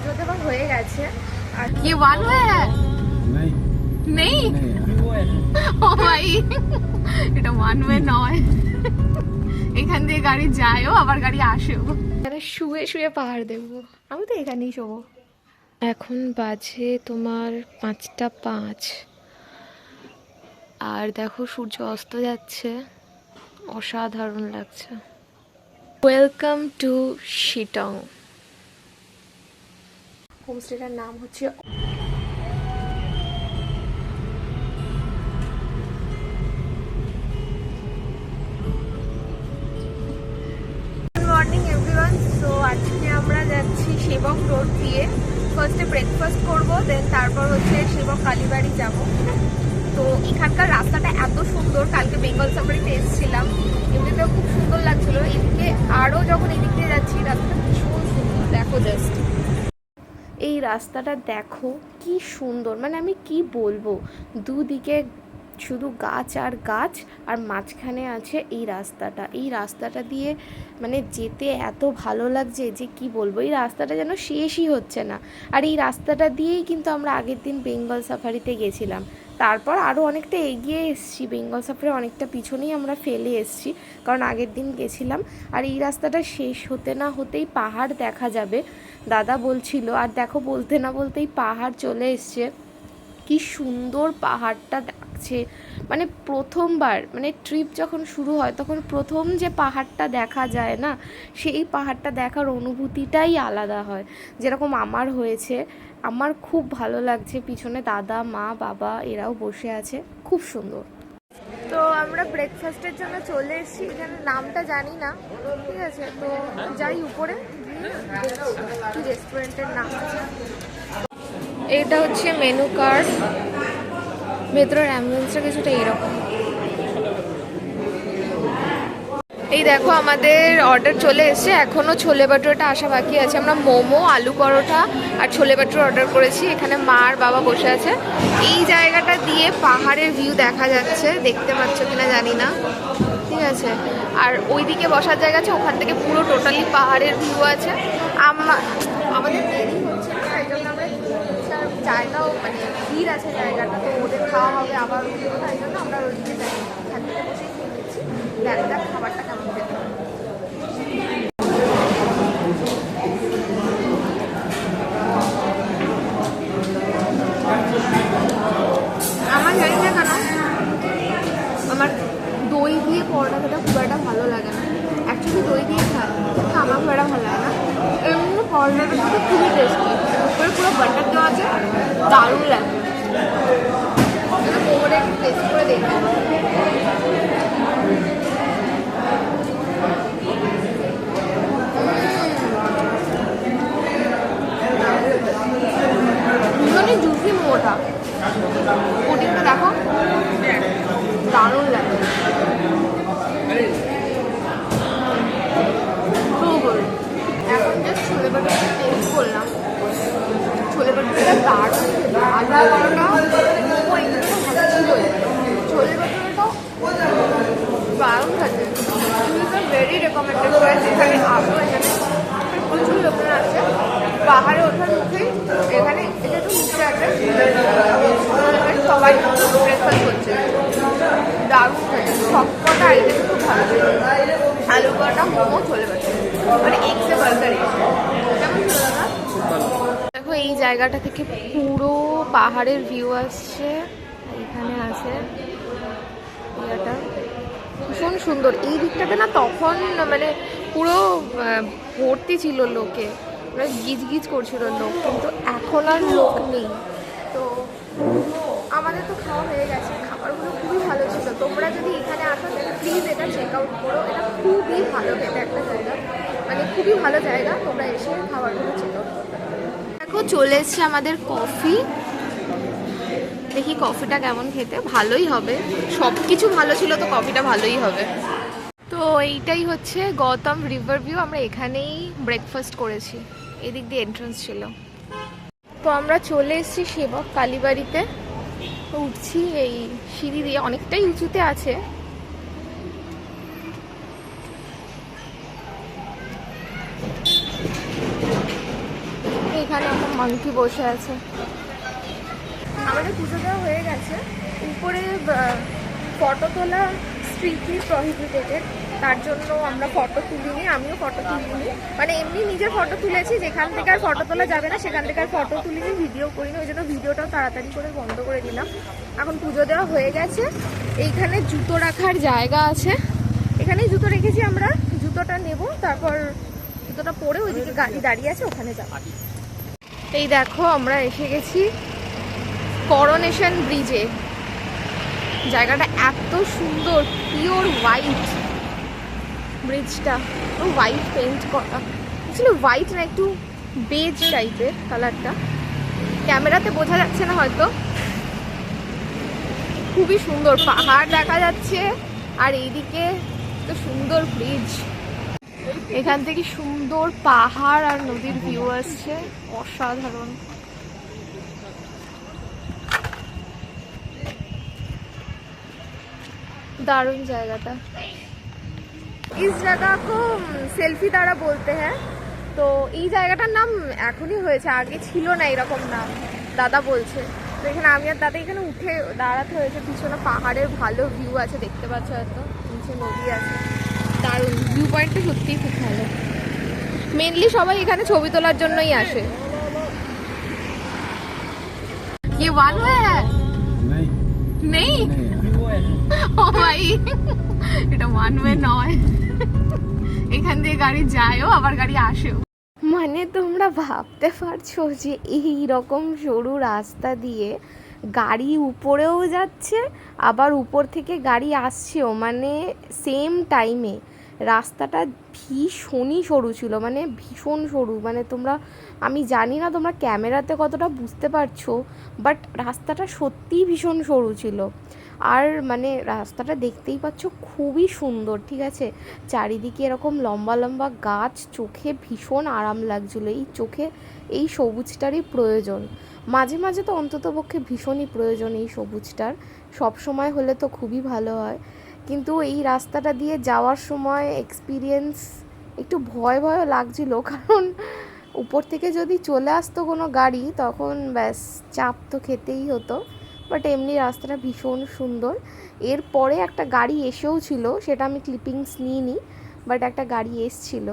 পুজো দেওয়া হয়ে গেছে। আর কি ওয়ান হয়ে নেই ও ভাই, এটা ওয়ান ওয়ে নয়, এখান দিয়ে গাড়ি যায়ও আবার গাড়ি আসেও। এখানে শুয়ে শুয়ে পাহাড় দেখবো, আমি তো এখানেই শোবো। এখন বাজে তোমার 5:05 আর দেখো সূর্য অস্ত যাচ্ছে, অসাধারণ লাগছে। Welcome to Sittong. হোমস্টেটার নাম হচ্ছে মর্নিং এভরিওয়ান। সো আজকে আমরা যাচ্ছি সেবক রোড দিয়ে। ফার্স্টে ব্রেকফাস্ট করব, দেন তারপর হচ্ছে সেবক কালীবাড়ি যাব। তো এখানকার রাস্তাটা এত সুন্দর, কালকে বেঙ্গল সাফারিতে এসেছিলাম, এমনিতেও খুব সুন্দর লাগছিল। এদিকে আরও যখন এদিক দিয়ে যাচ্ছি রাস্তাটা ভীষণ সুন্দর। দেখো জাস্ট এই রাস্তাটা দেখো কি সুন্দর, মানে আমি কি বলবো, দুদিকে শুধু গাছ আর গাছ, আর মাঝখানে আছে এই রাস্তাটা। এই রাস্তাটা দিয়ে মানে যেতে এত ভালো লাগছে যে কি বলবো, এই রাস্তাটা যেন শেষই হচ্ছে না। আর এই রাস্তাটা দিয়েই কিন্তু আমরা আগের দিন বেঙ্গল সাফারিতে গেছিলাম, তারপর আরও অনেকটা এগিয়ে এসেছি, বেঙ্গল সাফারি অনেকটা পিছনেই আমরা ফেলে এসেছি, কারণ আগের দিন গেছিলাম। আর এই রাস্তাটা শেষ হতে না হতেই পাহাড় দেখা যাবে দাদা বলছিল। আর দেখো বলতে না বলতেই পাহাড় চলে এসছে, কি সুন্দর পাহাড়টা দেখছে। মানে প্রথমবার, মানে ট্রিপ যখন শুরু হয় তখন প্রথম যে পাহাড়টা দেখা যায় না, সেই পাহাড়টা দেখার অনুভূতিটাই আলাদা হয়, যেরকম আমার হয়েছে। আমার খুব ভালো লাগছে, পিছনে দাদা মা বাবা এরাও বসে আছে, খুব সুন্দর। তো আমরা ব্রেকফাস্টের জন্য চলে এসেছি, এখানে নামটা জানি না, ঠিক আছে। তো যাই উপরে কি রেস্টুরেন্টের নাম আছে। এটা হচ্ছে মেনু কার্ড, ভেতরের অ্যাম্বিয়েন্সটা কিছুটা এরকম। এই দেখো আমাদের অর্ডার চলে এসেছে, এখনও ছোলে বাটুরাটা আসা বাকি আছে। আমরা মোমো, আলু পরোটা আর ছোলে বাটুরা অর্ডার করেছি। এখানে মা আর বাবা বসে আছে। এই জায়গাটা দিয়ে পাহাড়ের ভিউ দেখা যাচ্ছে, দেখতে পাচ্ছ কিনা জানি না, ঠিক আছে। আর ওইদিকে বসার জায়গা আছে, ওখান থেকে পুরো টোটালি পাহাড়ের ভিউ আছে। আমাদের দেরি হচ্ছে না, এই জন্য আমরা জায়গাও মানে ভিড় আছে জায়গাটা, তো ওদের খাওয়া হবে আবার, তাই জন্য আমরা ওইদিকে যাই, এখান থেকে বসেই খেয়ে নিচ্ছি। দেখা খাবারটা কেমন খেতে হবে। আমার জানি না কেন আমার দই দিয়ে পরোটা খেতে খুব একটা ভালো লাগে না। অ্যাকচুয়ালি দই দিয়ে খায় কিন্তু আমার খুব একটা ভালো লাগে না। এমনি পরোটাটা কিন্তু খুবই টেস্টি, উপরে পুরো বাটার দেওয়া আছে, দারুণ লাগে। ওপরে একটু টেস্ট করে দেখি। ভীষণই জুসি মোটা, পুডিংটা দেখো দারুণ লাগে। এখন জাস্ট ছোলে বাটুরাটা টেস্ট করলাম, ছোলে বাটুরাটা দারুণ, আলু পরোটা মোমো এগুলো তো ভালো ছিলই, ছোলে বাটুরাটাও দারুণ থাকে। Very recommended price. এখানে আরও এখানে প্রচুর লোকেরা আছে, পাহাড়ে ওঠার মুখেই এখানে এটা একটু নিচে আছে, সবাই ব্রেকফাস্ট করছে, দারুণ থাকে। সবকটা আইটেম খুব ভালো ছিল, আলু পরোটা, মোমো, ছোলে বাটুরা, মানে এগসে বার্গার। কেমন ছিল দাদা? দেখো এই জায়গাটা থেকে পুরো পাহাড়ের ভিউ আসছে, এখানে আছে এটা ভীষণ সুন্দর। এই দিকটাতে না তখন মানে পুরো ভর্তি ছিল লোকে, মানে গিজ গিজ করছিল লোক, কিন্তু এখন আর লোক নেই। তো আমাদের তো খাওয়া হয়ে গেছে, খাবারগুলো খুবই ভালো ছিল। তোমরা যদি এখানে আসো তাহলে প্লিজ এটা চেক আউট করো, এটা খুবই ভালো খেতে একটা জায়গা, মানে খুবই ভালো জায়গা, তোমরা এসে খাবারগুলো চেক আউট করতে। দেখো চলে এসছে আমাদের কফি, দেখি কফিটা কেমন খেতে, ভালোই হবে, সব কিছু ভালো ছিল তো কফিটা ভালোই হবে। তো এইটাই হচ্ছে গৌতম রিভার ভিউ, আমরা এখানেই ব্রেকফাস্ট করেছি, এদিক দিয়ে এন্ট্রান্স ছিল। তো আমরা চলে এসেছি সেবক কালীবাড়িতে, উঠছি এই সিঁড়ি দিয়ে, অনেকটাই উঁচুতে আছে। এখানে একটা মাংকি বসে আছে। আমাদের পুজো দেওয়া হয়ে গেছে। উপরে ফটো তোলা স্ট্রিক্টলি প্রহিবিটেড, তার জন্য আমরা ফটো তুলিনি, আমিও ফটো তুলিনি। মানে এমনি নিজের ফটো তুলেছি, যেখান থেকে আর ফটো তোলা যাবে না সেখান থেকে আর ফটো তুলিনি, ভিডিও করিনি, ওই জন্য ভিডিওটাও তাড়াতাড়ি করে বন্ধ করে দিলাম। এখন পুজো দেওয়া হয়ে গেছে। এইখানে জুতো রাখার জায়গা আছে, এখানেই জুতো রেখেছি আমরা। জুতোটা নেব, তারপর জুতোটা পরে ওইদিকে গাড়ি দাঁড়িয়ে আছে, ওখানে যাব। এই দেখো আমরা এসে গেছি করোনেশন ব্রিজে। জায়গাটা এত সুন্দর, পিওর হোয়াইট ব্রিজটা, হোয়াইট পেইন্ট করা। অ্যাকচুয়ালি হোয়াইট না, একটু বেজ টাইপের কালারটা, ক্যামেরাতে বোঝা যাচ্ছে না হয়তো। খুবই সুন্দর, পাহাড় দেখা যাচ্ছে আর এইদিকে তো সুন্দর ব্রিজ। এখান থেকে সুন্দর পাহাড় আর নদীর ভিউ আসছে, অসাধারণ। दारुण জায়গাটা। इस जगह को সেলফি দ্বারা বলতে হ্যাঁ। তো এই জায়গাটার নাম এখনই হয়েছে, আগে ছিল না এরকম নাম, দাদা বলছে। তো এখানে আমি আর দাদা এখানে উঠে দাঁড়াতে হয়েছে। পিছনে পাহাড়ের ভালো ভিউ আছে, দেখতে পাচ্ছ হয়তো, নিচে নদী আছে, দারুণ ভিউ পয়েন্টটা সত্যিই খুব ভালো। মেনলি সবাই এখানে ছবি তোলার জন্যই আসে। ये वन वे है? नहीं ও ভাই, এটা ওয়ান ওয়ে নয়, এখান দিয়ে গাড়ি যায়ও আবার গাড়ি আসেও। মানে তোমরা ভাবতে পারছো যে এই রকম সরু রাস্তা দিয়ে গাড়ি উপরেও যাচ্ছে, আবার উপর থেকে গাড়ি আসছেও, মানে সেম টাইমে। রাস্তাটা ভীষণই সরু ছিল, মানে ভীষণ সরু। মানে তোমরা, আমি জানি না তোমরা ক্যামেরাতে কতটা বুঝতে পারছো, বাট রাস্তাটা সত্যিই ভীষণ সরু ছিল। আর মানে রাস্তাটা দেখতেই পাচ্ছ খুবই সুন্দর, ঠিক আছে। চারিদিকে এরকম লম্বা লম্বা গাছ, চোখে ভীষণ আরাম লাগছিলো। এই চোখে এই সবুজটারই প্রয়োজন, মাঝে মাঝে তো অন্ততপক্ষে ভীষণই প্রয়োজন এই সবুজটার। সব সময় হলে তো খুবই ভালো হয়, কিন্তু এই রাস্তাটা দিয়ে যাওয়ার সময় এক্সপিরিয়েন্স একটু ভয় ভয় লাগছিল, কারণ উপর থেকে যদি চলে আসতো কোনো গাড়ি তখন ব্যাস চাপ তো খেতেই হতো। বাট এমনি রাস্তাটা ভীষণ সুন্দর। এরপরে একটা গাড়ি এসেও ছিল, সেটা আমি ক্লিপিংস নিইনি, বাট একটা গাড়ি এসছিল।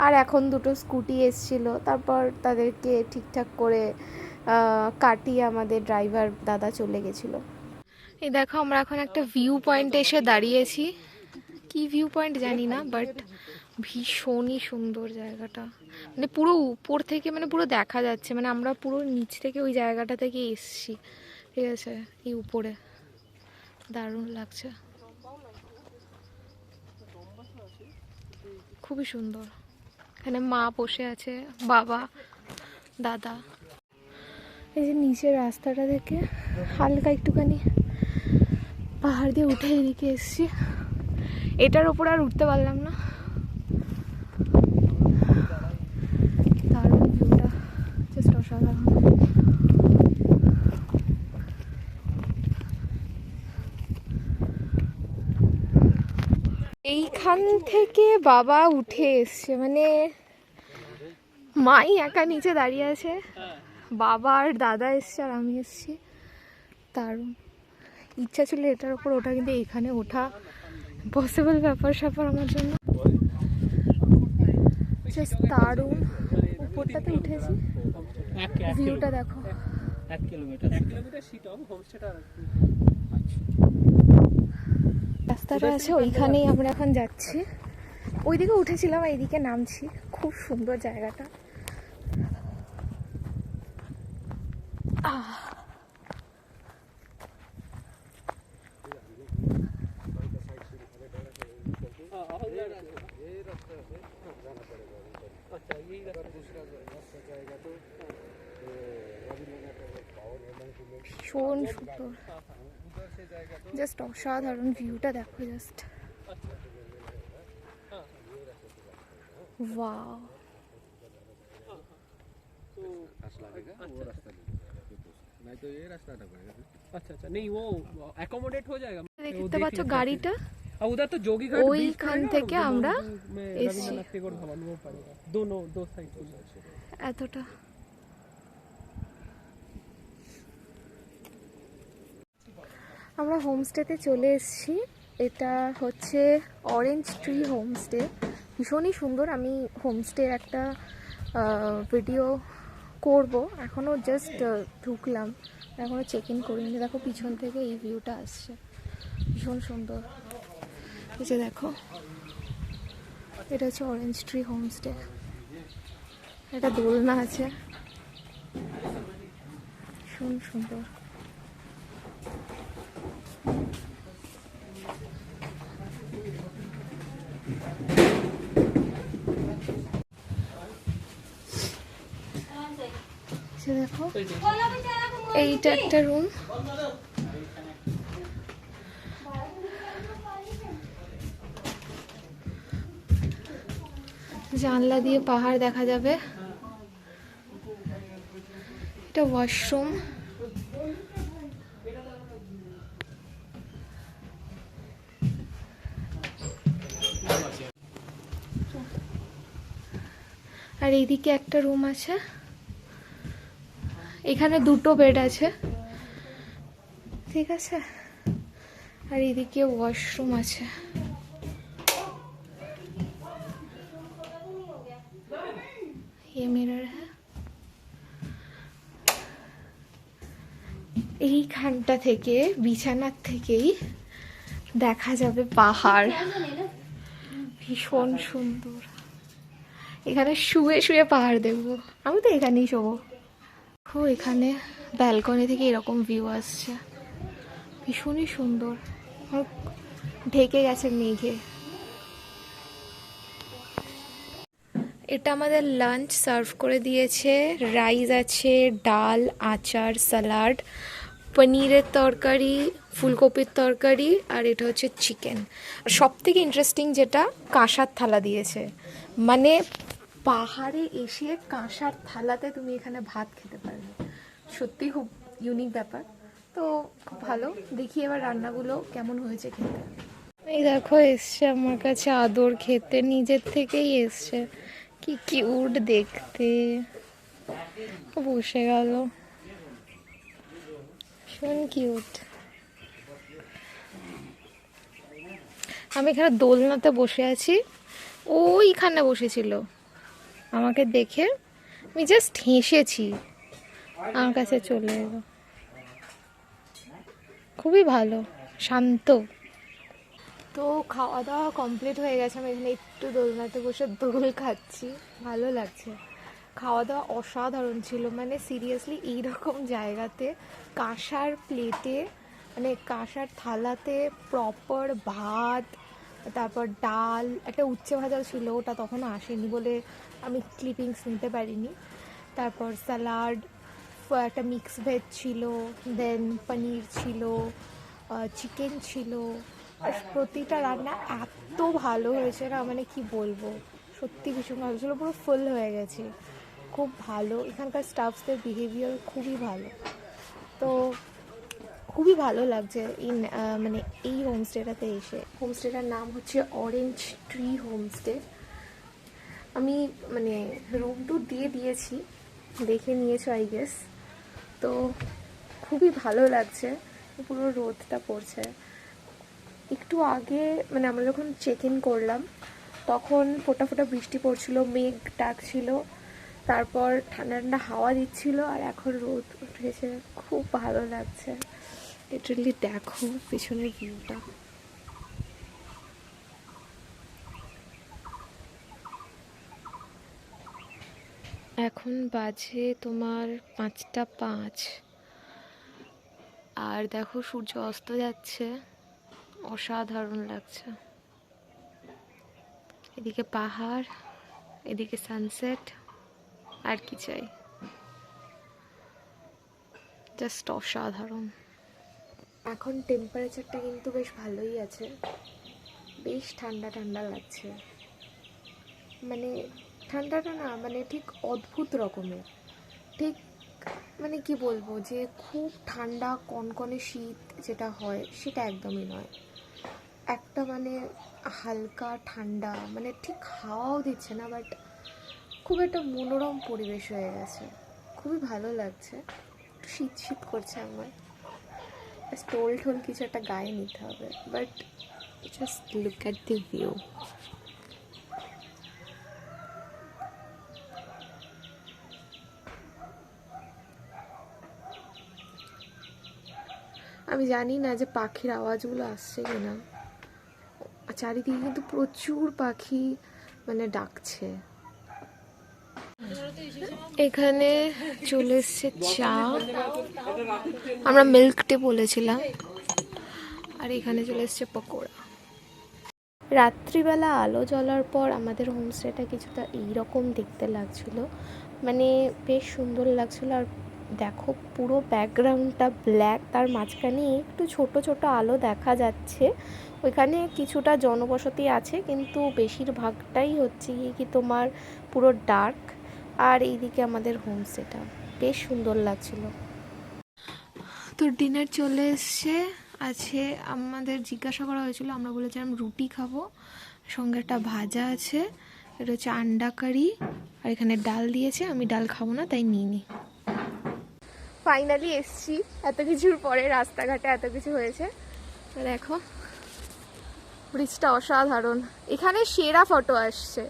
আর এখন দুটো স্কুটি এসছিল, তারপর তাদেরকে ঠিকঠাক করে কাটিয়ে আমাদের ড্রাইভার দাদা চলে গেছিলো। এই দেখো আমরা এখন একটা ভিউ পয়েন্টে এসে দাঁড়িয়েছি। কি ভিউ পয়েন্ট জানি না, বাট ভীষণই সুন্দর জায়গাটা। মানে পুরো উপর থেকে, মানে পুরো দেখা যাচ্ছে, মানে আমরা পুরো নিচ থেকে ওই জায়গাটা থেকে এসছি, ঠিক আছে, এই উপরে। দারুণ লাগছে, খুবই সুন্দর। এখানে মা বসে আছে, বাবা, দাদা। এই যে নিচের রাস্তাটা দেখে হালকা একটুখানি পাহাড় দিয়ে উঠে এদিকে এসছি। এটার ওপর আর উঠতে পারলাম না। দারুণ ভিউটা, জাস্ট অসাধারণ। এইখান থেকে বাবা উঠে এসছে, মানে মাই একা নিচে দাঁড়িয়ে আছে, বাবা আর দাদা এসছে আর আমি এসছি। দারুণ ইচ্ছা ছিল এটার ওপর ওঠা, কিন্তু এইখানে ওঠা পসিবল ব্যাপার স্যাপার আমার জন্য। জাস্ট দারুণ, উপরটাতে উঠেছি, ভিউটা দেখো। রাস্তাটা আছে ওইখানেই আমরা এখন যাচ্ছি। ওইদিকে উঠেছিলাম, এইদিকে নামছি। খুব সুন্দর জায়গাটা। ভীষণ সুন্দর, জাস্ট অসাধারণ ভিউটা দেখো, জাস্ট ওয়াও। দেখতে পাচ্ছ গাড়িটা, ওইখান থেকে আমরা এসেছি। এতটা আমরা হোমস্টেতে চলে এসেছি। এটা হচ্ছে অরেঞ্জ ট্রি হোমস্টে, ভীষণই সুন্দর। আমি হোমস্টের একটা ভিডিও করব, এখনও জাস্ট ঢুকলাম, এখনও চেক ইন করিনি। দেখো পিছন থেকে এই ভিউটা আসছে, ভীষণ সুন্দর। এই যে দেখো, এটা হচ্ছে অরেঞ্জ ট্রি হোমস্টে। একটা দোলনা আছে, ভীষণ সুন্দর। দেখো এইটা একটা রুম, জানলা দিয়ে পাহাড় দেখা যাবে। এটা ওয়াশরুম, আর এইদিকে একটা রুম আছে, এখানে 2টো বেড আছে, ঠিক আছে। আর এইদিকে ওয়াশরুম আছে। ये मिरर है। এইখানটা থেকে, বিছানার থেকেই দেখা যাবে পাহাড়, ভীষণ সুন্দর। এখানে শুয়ে শুয়ে পাহাড় দেখবো, আমি তো এখানেই শোবো। এখানে ব্যালকনি থেকে এরকম ভিউ আসছে, ভীষণই সুন্দর, ঢেকে গেছে মেঘে। এটা আমাদের লাঞ্চ সার্ভ করে দিয়েছে, রাইস আছে, ডাল, আচার, স্যালাড, পনিরের তরকারি, ফুলকপির তরকারি, আর এটা হচ্ছে চিকেন। আর সব থেকে ইন্টারেস্টিং যেটা, কাঁসার থালা দিয়েছে, মানে পাহাড়ে এসে কাঁসার থালাতে তুমি এখানে ভাত খেতে পারবে, সত্যি খুব ইউনিক ব্যাপার। তো খুব ভালো, দেখি এবার রান্নাগুলো কেমন হয়েছে খেতে। এই দেখো এসছে আমার কাছে আদর খেতে, নিজের থেকেই এসছে, কি কিউট দেখতে, বসে গেল, ভীষণ কিউট। আমি এখানে দোলনাতে বসে আছি, ওইখানে বসেছিল, আমাকে দেখে আমি জাস্ট হেসেছি, আমার কাছে চলে এলো। খুবই ভালো, শান্ত। তো খাওয়া দাওয়া কমপ্লিট হয়ে গেছে, আমি এখানে একটু দোলনাতে বসে দোল খাচ্ছি, ভালো লাগছে। খাওয়া দাওয়া অসাধারণ ছিল, মানে সিরিয়াসলি এইরকম জায়গাতে কাঁসার প্লেটে, মানে কাঁসার থালাতে প্রপার ভাত, তারপর ডাল, একটা উচ্ছে ভাজা ছিল, ওটা তখনও আসেনি বলে আমি ক্লিপিংস নিতে পারিনি, তারপর স্যালাড, একটা মিক্স ভেজ ছিল, দেন পনির ছিল, চিকেন ছিল। আর প্রতিটা রান্না এত ভালো হয়েছে না, মানে কি বলবো, সত্যি ভীষণ ভালো ছিল, পুরো ফুল হয়ে গেছে, খুব ভালো। এখানকার স্টাফসদের বিহেভিয়ার খুবই ভালো, তো খুবই ভালো লাগছে মানে এই হোমস্টেটাতে এসে। হোমস্টেটার নাম হচ্ছে অরেঞ্জ ট্রি হোমস্টে। আমি মানে রুম ট্যুর দিয়ে দিয়েছি, দেখে নিয়েছো আই গেস। তো খুবই ভালো লাগছে, পুরো রোদটা পড়ছে। একটু আগে মানে আমরা যখন চেক ইন করলাম তখন ফোটা ফোটা বৃষ্টি পড়ছিল, মেঘ ডাকছিল, তারপর ঠান্ডা ঠান্ডা হাওয়া দিচ্ছিল, আর এখন রোদ উঠেছে, খুব ভালো লাগছে। লিটারালি দেখো পিছনের ভিউটা। এখন বাজে তোমার 5টা 5, আর দেখো সূর্য অস্ত যাচ্ছে, অসাধারণ লাগছে। এদিকে পাহাড়, এদিকে সানসেট, আর কি চাই, জাস্ট অসাধারণ। এখন টেম্পারেচারটা কিন্তু বেশ ভালোই আছে, বেশ ঠান্ডা ঠান্ডা লাগছে, মানে ঠান্ডাটা না, মানে ঠিক অদ্ভুত রকমের, ঠিক মানে কি বলবো, যে খুব ঠান্ডা কনকনে শীত যেটা হয় সেটা একদমই নয়, একটা মানে হালকা ঠান্ডা, মানে ঠিক হাওয়াও দিচ্ছে না, বাট খুব একটা মনোরম পরিবেশ হয়ে গেছে, খুবই ভালো লাগছে। একটু শীত শীত করছে আমার, স্টোল টোল কিছু একটা গায়ে নিতে হবে, but just look at the view. আমি জানি না যে পাখির আওয়াজগুলো আসছে কিনা, চারিদিকে কিন্তু প্রচুর পাখি মানে ডাকছে। এখানে চলে এসছে চা, আমরা মিল্ক টি বলেছিলাম, আর এখানে চলে এসছে পকোড়া। রাত্রিবেলা আলো জ্বলার পর আমাদের হোমস্টেটা কিছুটা এইরকম দেখতে লাগছিল, মানে বেশ সুন্দর লাগছিল। আর দেখো পুরো ব্যাকগ্রাউন্ডটা ব্ল্যাক, তার মাঝখানে একটু ছোট ছোট আলো দেখা যাচ্ছে। ওইখানে কিছুটা জনবসতি আছে, কিন্তু বেশিরভাগটাই হচ্ছে কি তোমার পুরো ডার্ক। আর এইদিকে আমাদের হোমস্টেটা বেশ সুন্দর লাগছিল। তো ডিনার চলে এসছে। আছে, আমাদের জিজ্ঞাসা করা হয়েছিল, আমরা বলেছিলাম রুটি খাবো, সঙ্গে একটা ভাজা আছে, এটা হচ্ছে আন্ডা কারি, আর এখানে ডাল দিয়েছে। আমি ডাল খাবো না, তাই নিইনি। ফাইনালি এসছি, এত কিছুর পরে রাস্তাঘাটে এত কিছু হয়েছে। দেখো ব্রিজটা অসাধারণ, এখানে সেরা ফটো আসছে।